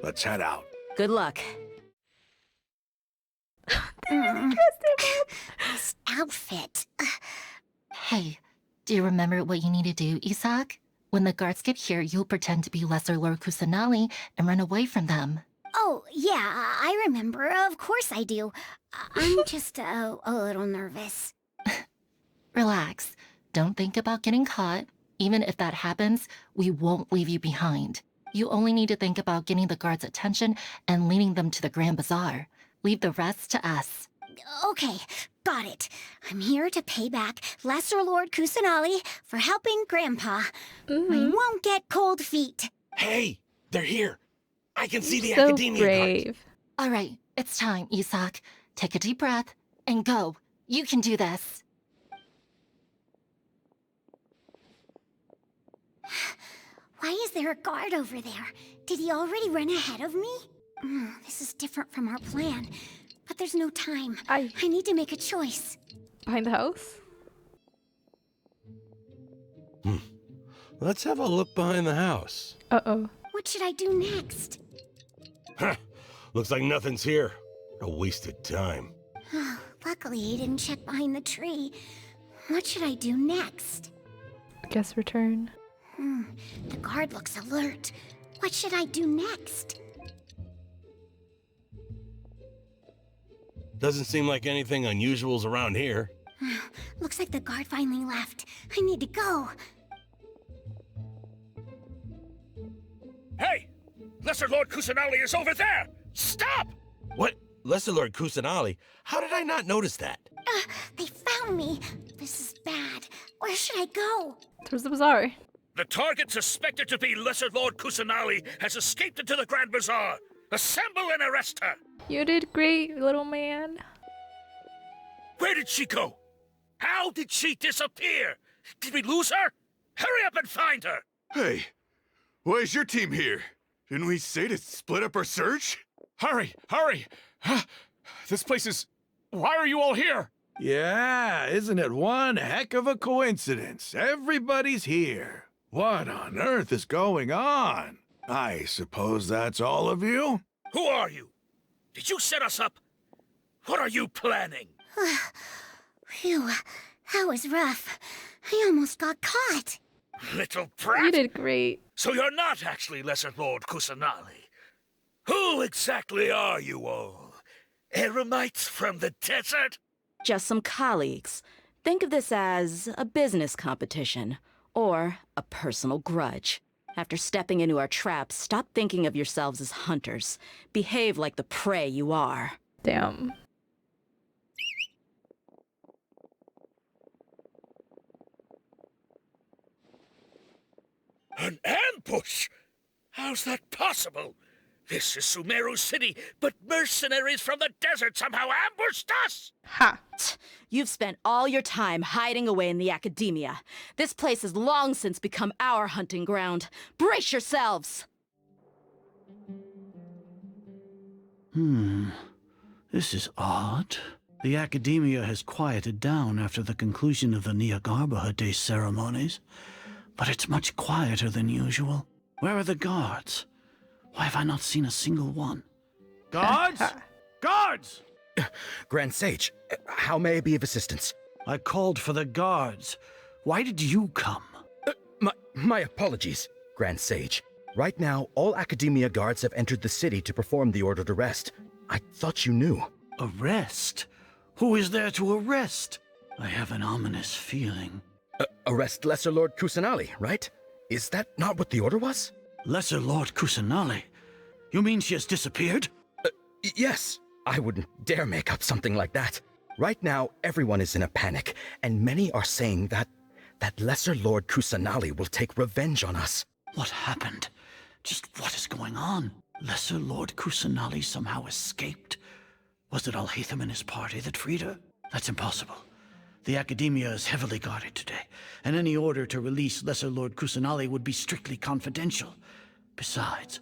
Let's head out. Good luck. This outfit. Hey, do you remember what you need to do, Isak? When the guards get here, you'll pretend to be Lesser Lord Kusanali and run away from them. Oh, yeah, I remember. Of course I do. I'm just a little nervous. Relax. Don't think about getting caught. Even if that happens, we won't leave you behind. You only need to think about getting the guards' attention and leading them to the Grand Bazaar. Leave the rest to us. Okay, got it. I'm here to pay back Lesser Lord Kusanali for helping Grandpa. I won't get cold feet. Hey, they're here. I can see the So academia brave. guards. All right, it's time, Isak. Take a deep breath and go. You can do this. Why is there a guard over there? Did he already run ahead of me? This is different from our plan. But there's no time. I need to make a choice. Behind the house? Let's have a look behind the house. Uh-oh. What should I do next? Huh. Looks like nothing's here. A wasted time. Luckily, he didn't check behind the tree. What should I do next? Guess return. The guard looks alert. What should I do next? Doesn't seem like anything unusual's around here. Looks like the guard finally left. I need to go. Hey! Lesser Lord Kusanali is over there! Stop! What? Lesser Lord Kusanali? How did I not notice that? They found me. This is bad. Where should I go? Towards the bazaar. The target suspected to be Lesser Lord Kusanali has escaped into the Grand Bazaar. Assemble and arrest her! You did great, little man. Where did she go? How did she disappear? Did we lose her? Hurry up and find her! Hey, why is your team here? Didn't we say to split up our search? Hurry, hurry! This place is... Why are you all here? Yeah, isn't it one heck of a coincidence? Everybody's here. What on earth is going on? I suppose that's all of you? Who are you? Did you set us up? What are you planning? Phew. That was rough. I almost got caught. Little brat! You did great. So you're not actually Lesser Lord Kusanali. Who exactly are you all? Eremites from the desert? Just some colleagues. Think of this as a business competition, or a personal grudge. After stepping into our traps, stop thinking of yourselves as hunters. Behave like the prey you are. Damn. An ambush? How's that possible? This is Sumeru City, but mercenaries from the desert somehow ambushed us! Ha! You've spent all your time hiding away in the academia. This place has long since become our hunting ground. Brace yourselves! This is odd. The academia has quieted down after the conclusion of the Jnagarbha Day ceremonies, but it's much quieter than usual. Where are the guards? Why have I not seen a single one? Guards! Guards! Grand Sage, how may I be of assistance? I called for the guards. Why did you come? My apologies, Grand Sage. Right now, all Academia guards have entered the city to perform the ordered arrest. I thought you knew. Arrest? Who is there to arrest? I have an ominous feeling. Arrest Lesser Lord Kusanali, right? Is that not what the order was? Lesser Lord Kusanali? You mean she has disappeared? Yes. I wouldn't dare make up something like that. Right now, everyone is in a panic, and many are saying that Lesser Lord Kusanali will take revenge on us. What happened? Just what is going on? Lesser Lord Kusanali somehow escaped? Was it Alhaitham and his party that freed her? That's impossible. The Academia is heavily guarded today, and any order to release Lesser Lord Kusanali would be strictly confidential. Besides,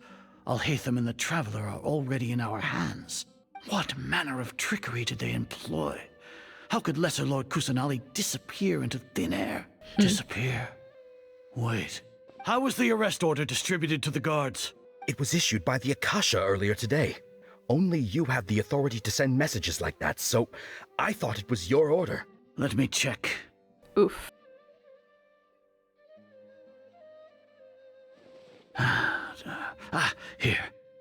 Alhaitham and the Traveler are already in our hands. What manner of trickery did they employ? How could Lesser Lord Kusanali disappear into thin air? Disappear? Wait. How was the arrest order distributed to the guards? It was issued by the Akasha earlier today. Only you have the authority to send messages like that, so I thought it was your order. Let me check. Oof. Here.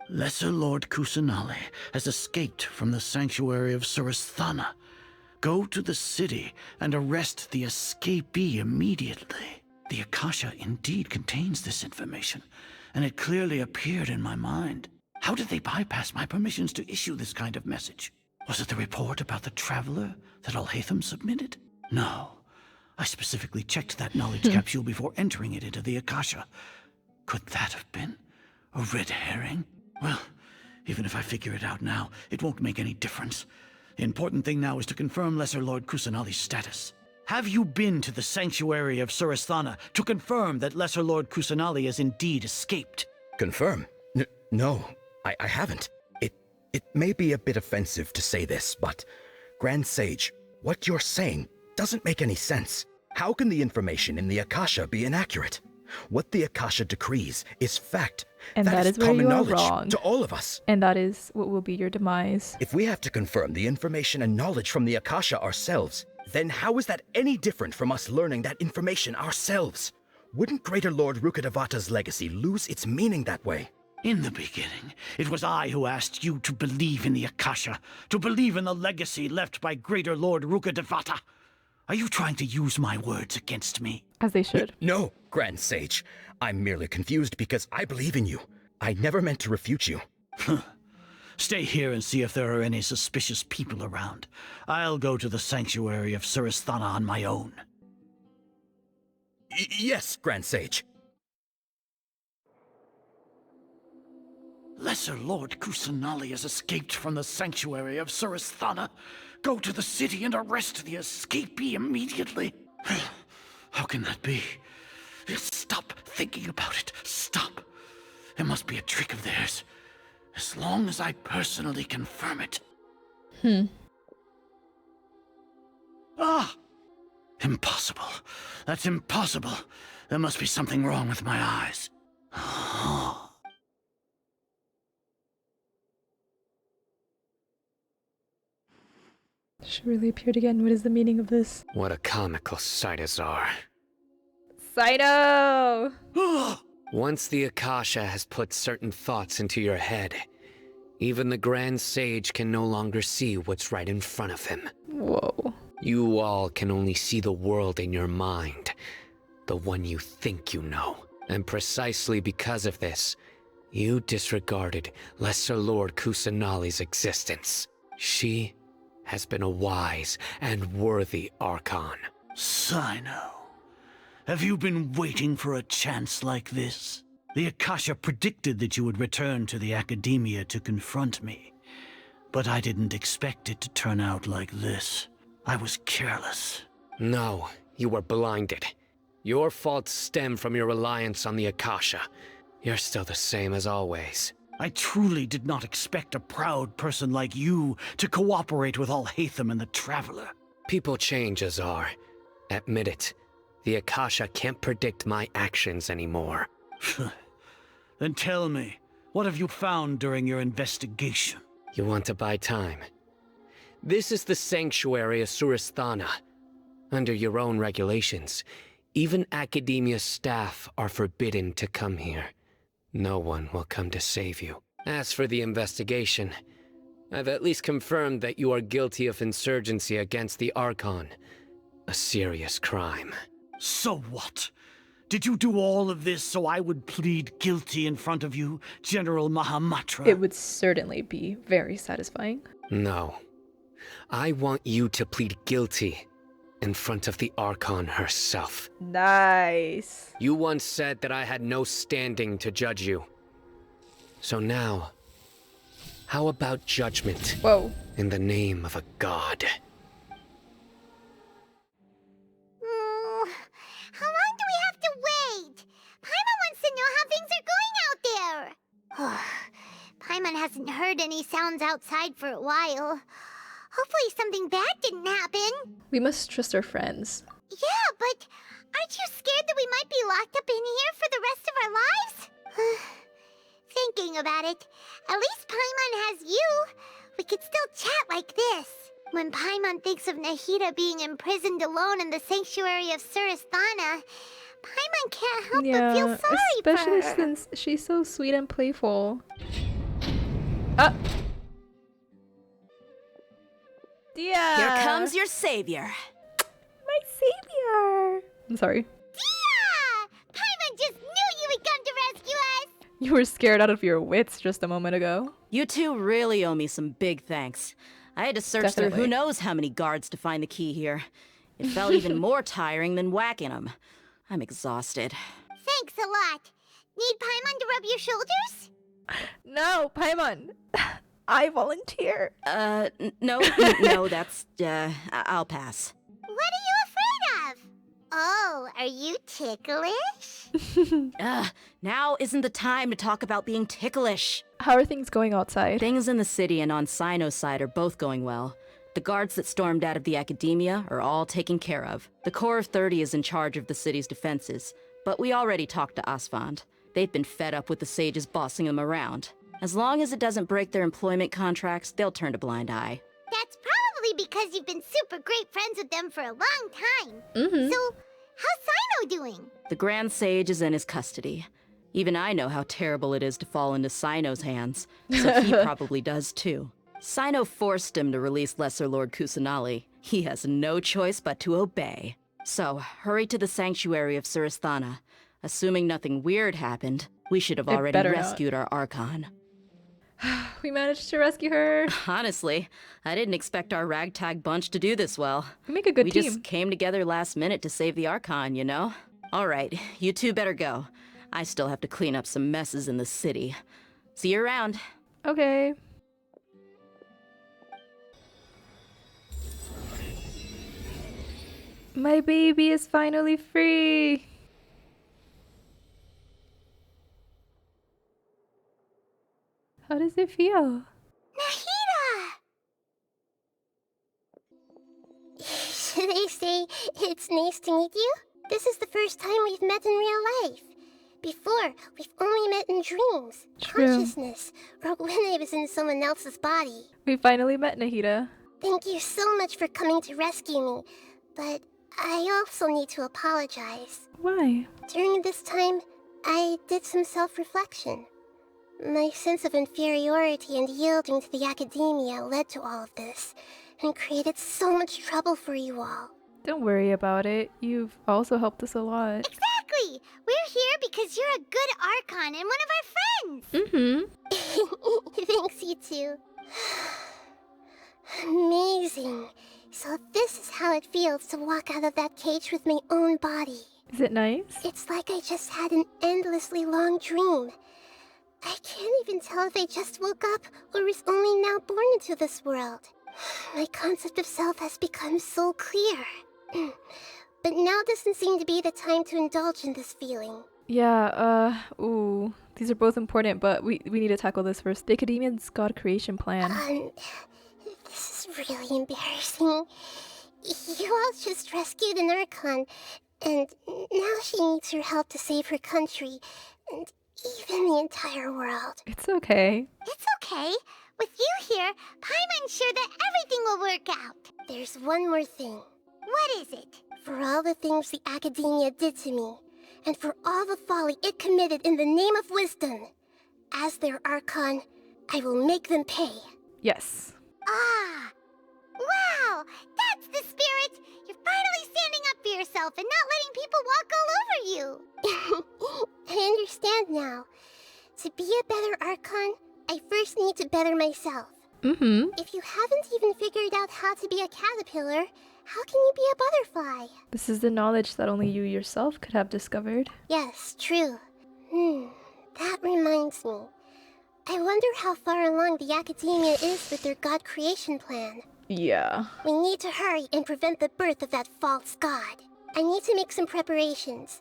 Lesser Lord Kusanali has escaped from the sanctuary of Surasthana. Go to the city and arrest the escapee immediately. The Akasha indeed contains this information, and it clearly appeared in my mind. How did they bypass my permissions to issue this kind of message? Was it the report about the Traveler that Alhaitham submitted? No. I specifically checked that knowledge capsule before entering it into the Akasha. Could that have been a red herring? Well, even if I figure it out now, it won't make any difference. The important thing now is to confirm Lesser Lord Kusanali's status. Have you been to the sanctuary of Surasthana to confirm that Lesser Lord Kusanali has indeed escaped? Confirm? No, I haven't. It may be a bit offensive to say this, but Grand Sage, what you're saying doesn't make any sense. How can the information in the Akasha be inaccurate? What the Akasha decrees is fact. And that is where common you are knowledge wrong. to all of us. And that is what will be your demise. If we have to confirm the information and knowledge from the Akasha ourselves, then how is that any different from us learning that information ourselves? Wouldn't Greater Lord Rukkhadevata's legacy lose its meaning that way? In the beginning, it was I who asked you to believe in the Akasha, to believe in the legacy left by Greater Lord Rukkhadevata. Are you trying to use my words against me? As they should. No, Grand Sage. I'm merely confused because I believe in you. I never meant to refute you. Stay here and see if there are any suspicious people around. I'll go to the sanctuary of Surasthana on my own. Yes, Grand Sage. Lesser Lord Kusanali has escaped from the sanctuary of Surasthana. Go to the city and arrest the escapee immediately. How can that be? Stop thinking about it. Stop. It must be a trick of theirs. As long as I personally confirm it. Ah! Impossible. That's impossible. There must be something wrong with my eyes. She really appeared again. What is the meaning of this? What a comical sight, Azar. Saito! Once the Akasha has put certain thoughts into your head, even the Grand Sage can no longer see what's right in front of him. Whoa. You all can only see the world in your mind, the one you think you know. And precisely because of this, you disregarded Lesser Lord Kusanali's existence. She has been a wise and worthy Archon. Sino, have you been waiting for a chance like this? The Akasha predicted that you would return to the Academia to confront me. But I didn't expect it to turn out like this. I was careless. No, you were blinded. Your faults stem from your reliance on the Akasha. You're still the same as always. I truly did not expect a proud person like you to cooperate with Alhaitham and the Traveler. People change, Azar. Admit it. The Akasha can't predict my actions anymore. Then tell me, what have you found during your investigation? You want to buy time? This is the sanctuary of Suristhana. Under your own regulations, even Academia staff are forbidden to come here. No one will come to save you. As for the investigation, I've at least confirmed that you are guilty of insurgency against the Archon. A serious crime. So what? Did you do all of this so I would plead guilty in front of you, General Mahamatra? It would certainly be very satisfying. No. I want you to plead guilty in front of the Archon herself. Nice. You once said that I had no standing to judge you. So now, how about judgment? Whoa. In the name of a god. How long do we have to wait? Paimon wants to know how things are going out there. Paimon hasn't heard any sounds outside for a while. Hopefully something bad didn't happen. We must trust our friends. Yeah, but aren't you scared that we might be locked up in here for the rest of our lives? Thinking about it, at least Paimon has you. We could still chat like this. When Paimon thinks of Nahida being imprisoned alone in the sanctuary of Suristhana, Paimon can't help but feel sorry for her. Especially since she's so sweet and playful. Dia! Here comes your savior. My savior! I'm sorry. Dia! Paimon just knew you would come to rescue us! You were scared out of your wits just a moment ago. You two really owe me some big thanks. I had to search through who knows how many guards to find the key here. It felt even more tiring than whacking them. I'm exhausted. Thanks a lot. Need Paimon to rub your shoulders? No, Paimon. I volunteer. No, that's, I'll pass. What are you afraid of? Oh, are you ticklish? Now isn't the time to talk about being ticklish. How are things going outside? Things in the city and on Sino's side are both going well. The guards that stormed out of the Academia are all taken care of. The Corps of 30 is in charge of the city's defenses, but we already talked to Asfand. They've been fed up with the sages bossing them around. As long as it doesn't break their employment contracts, they'll turn a blind eye. That's probably because you've been super great friends with them for a long time. Mm-hmm. So, how's Sino doing? The Grand Sage is in his custody. Even I know how terrible it is to fall into Sino's hands, so he probably does too. Sino forced him to release Lesser Lord Kusanali. He has no choice but to obey. So, hurry to the sanctuary of Suristhana. Assuming nothing weird happened, we should have already rescued our Archon. We managed to rescue her. Honestly, I didn't expect our ragtag bunch to do this well. We make a good team. We just came together last minute to save the Archon, you know? Alright, you two better go. I still have to clean up some messes in the city. See you around. Okay. My baby is finally free. How does it feel? Nahida! They say it's nice to meet you. This is the first time we've met in real life. Before, we've only met in dreams, consciousness, or when I was in someone else's body. We finally met, Nahida. Thank you so much for coming to rescue me, but I also need to apologize. Why? During this time, I did some self-reflection. My sense of inferiority and yielding to the academia led to all of this, and created so much trouble for you all. Don't worry about it. You've also helped us a lot. Exactly! We're here because you're a good Archon and one of our friends! Mm-hmm. Thanks, you two. Amazing. So this is how it feels to walk out of that cage with my own body. Is it nice? It's like I just had an endlessly long dream. I can't even tell if I just woke up or was only now born into this world. My concept of self has become so clear. But now doesn't seem to be the time to indulge in this feeling. Yeah, ooh. These are both important, but we need to tackle this first. The Academia's God creation plan. This is really embarrassing. You all just rescued an Archon, and now she needs your help to save her country, and even the entire world. It's okay. It's okay. With you here, Paimon's sure that everything will work out. There's one more thing. What is it? For all the things the Academia did to me, and for all the folly it committed in the name of wisdom, as their Archon, I will make them pay. Yes. Ah! Wow! That's the spirit! You're finally standing up for yourself and not letting people walk all over you! I understand now. To be a better Archon, I first need to better myself. Mm-hmm. If you haven't even figured out how to be a caterpillar, how can you be a butterfly? This is the knowledge that only you yourself could have discovered. Yes, true. That reminds me. I wonder how far along the Academia is with their God creation plan. Yeah. We need to hurry and prevent the birth of that false god. I need to make some preparations.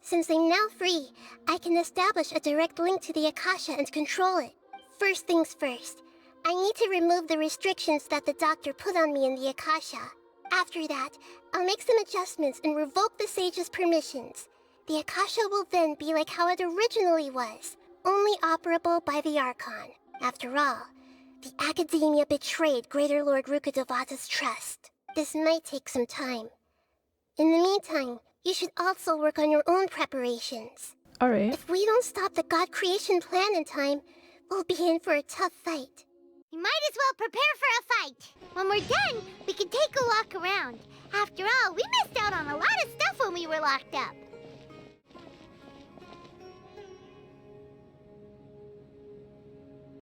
Since I'm now free, I can establish a direct link to the Akasha and control it. First things first, I need to remove the restrictions that the doctor put on me in the Akasha. After that, I'll make some adjustments and revoke the sage's permissions. The Akasha will then be like how it originally was, only operable by the Archon. After all, the Academia betrayed Greater Lord Rukkhadevata's trust. This might take some time. In the meantime, you should also work on your own preparations. Alright. If we don't stop the God creation plan in time, we'll be in for a tough fight. We might as well prepare for a fight. When we're done, we can take a walk around. After all, we missed out on a lot of stuff when we were locked up.